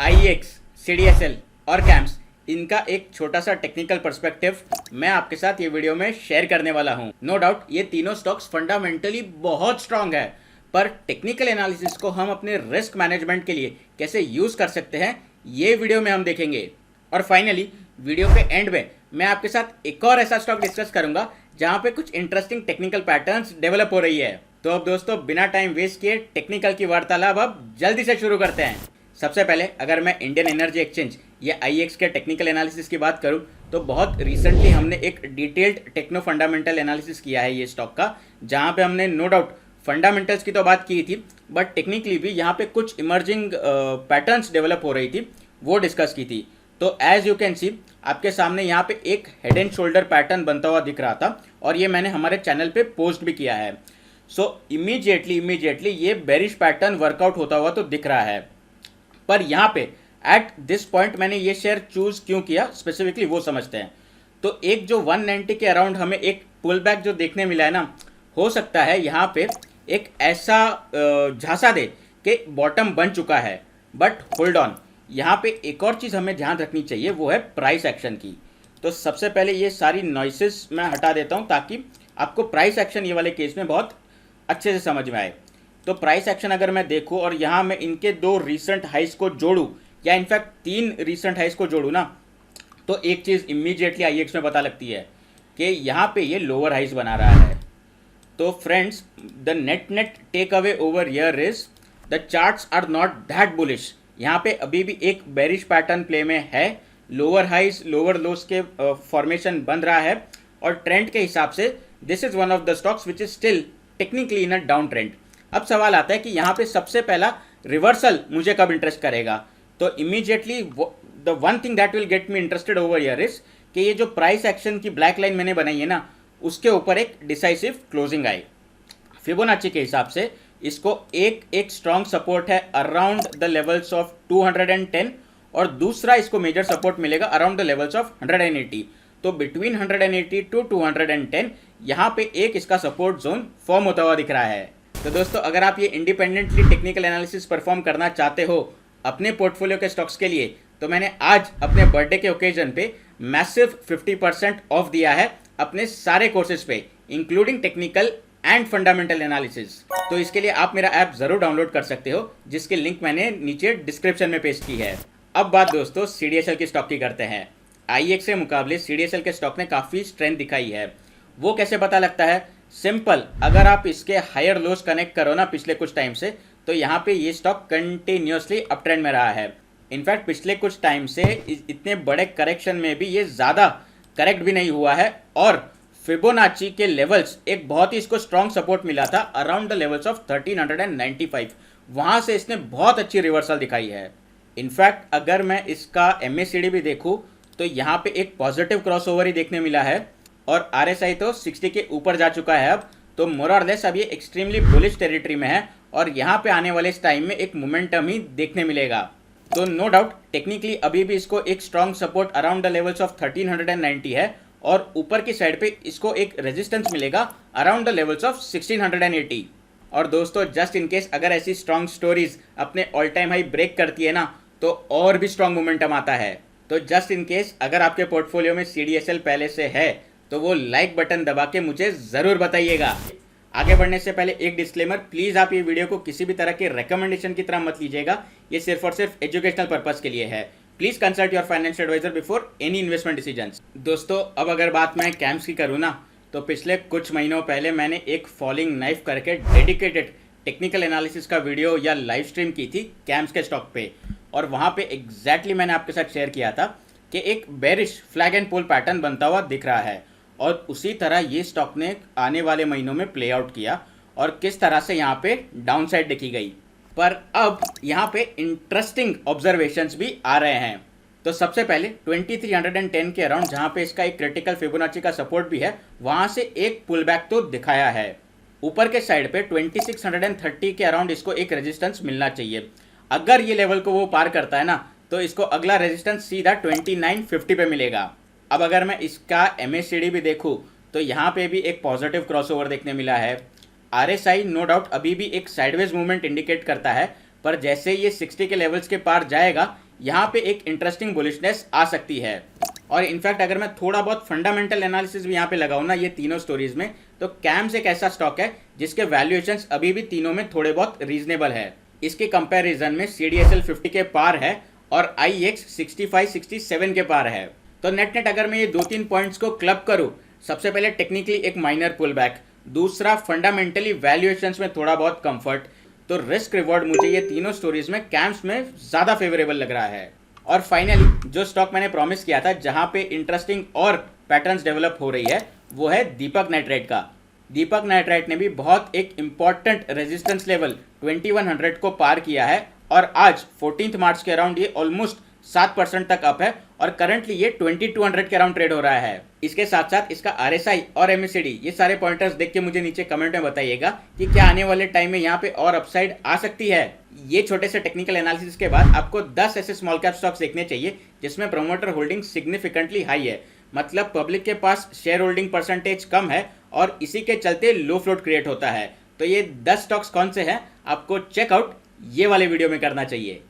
IEX, CDSL और camps, इनका एक छोटा सा टेक्निकल पर्सपेक्टिव मैं आपके साथ ये वीडियो में शेयर करने वाला हूं। नो डाउट ये तीनों स्टॉक्स फंडामेंटली बहुत स्ट्रांग है, पर टेक्निकल एनालिसिस को हम अपने रिस्क मैनेजमेंट के लिए कैसे यूज कर सकते हैं ये वीडियो में हम देखेंगे। और फाइनली वीडियो के एंड में मैं आपके साथ एक और ऐसा स्टॉक डिस्कस करूंगा जहां पे कुछ इंटरेस्टिंग टेक्निकल पैटर्न्स डेवलप हो रही है। तो अब दोस्तों बिना टाइम वेस्ट किए टेक्निकल की वार्तालाप अब जल्दी से शुरू करते हैं। सबसे पहले अगर मैं इंडियन एनर्जी एक्सचेंज या IEX के टेक्निकल एनालिसिस की बात करूं तो बहुत रिसेंटली हमने एक डिटेल्ड टेक्नो फंडामेंटल एनालिसिस किया है ये स्टॉक का, जहां पे हमने नो डाउट फंडामेंटल्स की तो बात की थी, बट टेक्निकली भी यहाँ पे कुछ इमर्जिंग पैटर्न्स डेवलप हो रही थी वो डिस्कस की थी। तो एज यू कैन सी आपके सामने यहाँ पे एक हेड एंड शोल्डर पैटर्न बनता हुआ दिख रहा था और ये मैंने हमारे चैनल पे पोस्ट भी किया है। सो इमीडिएटली ये बेरिश पैटर्न वर्कआउट होता हुआ तो दिख रहा है, पर यहाँ पे एट दिस पॉइंट मैंने ये शेयर चूज क्यों किया स्पेसिफिकली वो समझते हैं। तो एक जो 190 के अराउंड हमें एक पुल बैक जो देखने मिला है ना, हो सकता है यहाँ पे एक ऐसा झांसा दे कि बॉटम बन चुका है। बट होल्ड ऑन, यहाँ पे एक और चीज़ हमें ध्यान रखनी चाहिए, वो है प्राइस एक्शन की। तो सबसे पहले ये सारी नॉइसेस मैं हटा देता हूँ ताकि आपको प्राइस एक्शन ये वाले केस में बहुत अच्छे से समझ में आए। तो प्राइस एक्शन अगर मैं देखूँ और यहाँ मैं इनके दो रीसेंट हाइस को जोड़ूँ या इनफैक्ट 3 रीसेंट हाइस को जोड़ूँ ना, तो एक चीज़ इमीडिएटली IEX में पता लगती है कि यहाँ पे ये लोअर हाइस बना रहा है। तो friends the net take away over here is the charts are not that bullish. यहाँ पे अभी भी एक बेरिश पैटर्न प्ले में है, लोअर हाइस लोअर लोस के फॉर्मेशन बन रहा है और ट्रेंड के हिसाब से this is one of the stocks which is still technically in a down trend. अब सवाल आता है कि यहाँ पे सबसे पहला रिवर्सल मुझे कब इंटरेस्ट करेगा। तो immediately the one thing that will get me interested over here is कि ये जो प्राइस एक्शन की ब्लैक लाइन मैंने बनाई है ना, उसके ऊपर एक डिसाइसिव क्लोजिंग आई। फिबोनाची के हिसाब से इसको एक स्ट्रॉन्ग सपोर्ट है अराउंड द लेवल्स ऑफ 210 और दूसरा इसको मेजर सपोर्ट मिलेगा अराउंड द लेवल्स ऑफ 180। तो बिटवीन 180 टू 210 यहाँ पे एक इसका सपोर्ट जोन फॉर्म होता हुआ दिख रहा है। तो दोस्तों अगर आप ये इंडिपेंडेंटली टेक्निकल एनालिसिस परफॉर्म करना चाहते हो अपने पोर्टफोलियो के स्टॉक्स के लिए, तो मैंने आज अपने बर्थडे के ओकेजन पे मैसिव 50% ऑफ दिया है अपने सारे कोर्सेज पे, including technical and fundamental analysis. तो इसके लिए आप मेरा ऐप जरूर डाउनलोड कर सकते हो, जिसकी लिंक मैंने नीचे डिस्क्रिप्शन में पेस्ट की है। अब बात दोस्तों CDSL की स्टॉक की करते हैं। IEX के मुकाबले CDSL के स्टॉक ने काफ़ी स्ट्रेंथ दिखाई है। वो कैसे पता लगता है? सिंपल, अगर आप इसके हायर लोस कनेक्ट करो ना पिछले कुछ टाइम से, तो यहाँ पे ये स्टॉक कंटिन्यूसली अप ट्रेंड में रहा है। इनफैक्ट पिछले कुछ टाइम से इतने बड़े करेक्शन में भी ये ज़्यादा करेक्ट भी नहीं हुआ है और फिबोनाची के लेवल्स एक बहुत ही इसको स्ट्रॉन्ग सपोर्ट मिला था अराउंड द लेवल्स ऑफ 1395। वहाँ से इसने बहुत अच्छी रिवर्सल दिखाई है। इनफैक्ट अगर मैं इसका MACD भी देखूँ तो यहाँ पे एक पॉजिटिव क्रॉसओवर ही देखने मिला है और RSI तो 60 के ऊपर जा चुका है अब। तो मोर और लेस अब ये एक्सट्रीमली बुलिश टेरिटरी में है और यहाँ पे आने वाले इस टाइम में एक मोमेंटम ही देखने मिलेगा। तो नो डाउट टेक्निकली अभी भी इसको एक strong support around the levels of 1390 है और ऊपर की साइड पे इसको एक रेजिस्टेंस मिलेगा अराउंड द लेवल्स ऑफ 1680। और दोस्तों जस्ट इन केस अगर ऐसी स्ट्रॉन्ग स्टोरीज अपने ऑल टाइम हाई ब्रेक करती है ना, तो और भी स्ट्रॉन्ग मोमेंटम आता है। तो जस्ट इन केस अगर आपके पोर्टफोलियो में CDSL पहले से है तो वो लाइक बटन दबा के मुझे ज़रूर बताइएगा। आगे बढ़ने से पहले एक डिस्क्लेमर, प्लीज़ आप ये वीडियो को किसी भी तरह के रिकमेंडेशन की तरह मत लीजिएगा, ये सिर्फ और सिर्फ एजुकेशनल पर्पज़ के लिए है। Please consult your financial advisor before any investment decisions. दोस्तों अब अगर बात मैं कैम्स की करूँ ना, तो पिछले कुछ महीनों पहले मैंने एक फॉलिंग नाइफ करके डेडिकेटेड टेक्निकल एनालिसिस का वीडियो या लाइव स्ट्रीम की थी कैम्स के स्टॉक पे, और वहाँ पे एग्जैक्टली मैंने आपके साथ शेयर किया था कि एक bearish flag and pull pattern बनता हुआ दिख रहा है और उसी तरह ये स्टॉक ने आने वाले महीनों में प्ले आउट किया और किस तरह से यहाँ पे डाउन साइड देखी गई। पर अब यहाँ पे इंटरेस्टिंग ऑब्जर्वेशंस भी आ रहे हैं। तो सबसे पहले 2310 के अराउंड जहाँ पे इसका एक क्रिटिकल फिबोनाची का सपोर्ट भी है, वहाँ से एक पुल बैक तो दिखाया है। ऊपर के साइड पे 2630 के अराउंड इसको एक रेजिस्टेंस मिलना चाहिए। अगर ये लेवल को वो पार करता है ना, तो इसको अगला रेजिस्टेंस सीधा 2950 पे मिलेगा। अब अगर मैं इसका MACD भी देखूँ तो यहाँ पे भी एक पॉजिटिव क्रॉसओवर देखने मिला है। RSI नो डाउट अभी भी एक साइडवेज मूवमेंट इंडिकेट करता है, पर जैसे ये 60 के लेवल्स के पार जाएगा यहाँ पे एक इंटरेस्टिंग बुलिशनेस आ सकती है। और इनफैक्ट अगर मैं थोड़ा बहुत फंडामेंटल एनालिसिस भी यहाँ पे लगाऊँ ना ये तीनों स्टोरीज में, तो कैम्स एक ऐसा स्टॉक है जिसके वैल्यूएशंस अभी भी तीनों में थोड़े बहुत रीजनेबल है। इसके कंपैरिजन में CDSL 50 के पार है और IEX 65-67 के पार है। तो नेट अगर मैं ये 2-3 पॉइंट्स को क्लब करूँ, सबसे पहले टेक्निकली एक माइनर पुल बैक, दूसरा फंडामेंटली वैल्यूएशंस में थोड़ा बहुत कंफर्ट, तो रिस्क रिवॉर्ड मुझे ये तीनों स्टोरीज में कैम्स में ज़्यादा फेवरेबल लग रहा है। और फाइनली जो स्टॉक मैंने प्रॉमिस किया था जहां पे इंटरेस्टिंग और पैटर्न्स डेवलप हो रही है, वो है दीपक नाइट्राइट का। दीपक नाइट्राइट ने भी बहुत एक इंपॉर्टेंट रेजिस्टेंस लेवल 2100 को पार किया है और आज 14 मार्च के अराउंड ये ऑलमोस्ट 7% तक अप है और करंटली ये 2200 के अराउंड ट्रेड हो रहा है। इसके साथ साथ इसका RSI और MACD ये सारे पॉइंटर्स देख के मुझे नीचे कमेंट में बताइएगा कि क्या आने वाले टाइम में यहाँ पे और अपसाइड आ सकती है। ये छोटे से टेक्निकल एनालिसिस के बाद आपको 10 ऐसे स्मॉल कैप स्टॉक्स देखने चाहिए जिसमें प्रमोटर होल्डिंग सिग्निफिकेंटली हाई है, मतलब पब्लिक के पास शेयर होल्डिंग परसेंटेज कम है और इसी के चलते लो फ्लोट क्रिएट होता है। तो ये 10 स्टॉक्स कौन से हैं आपको चेकआउट ये वाले वीडियो में करना चाहिए।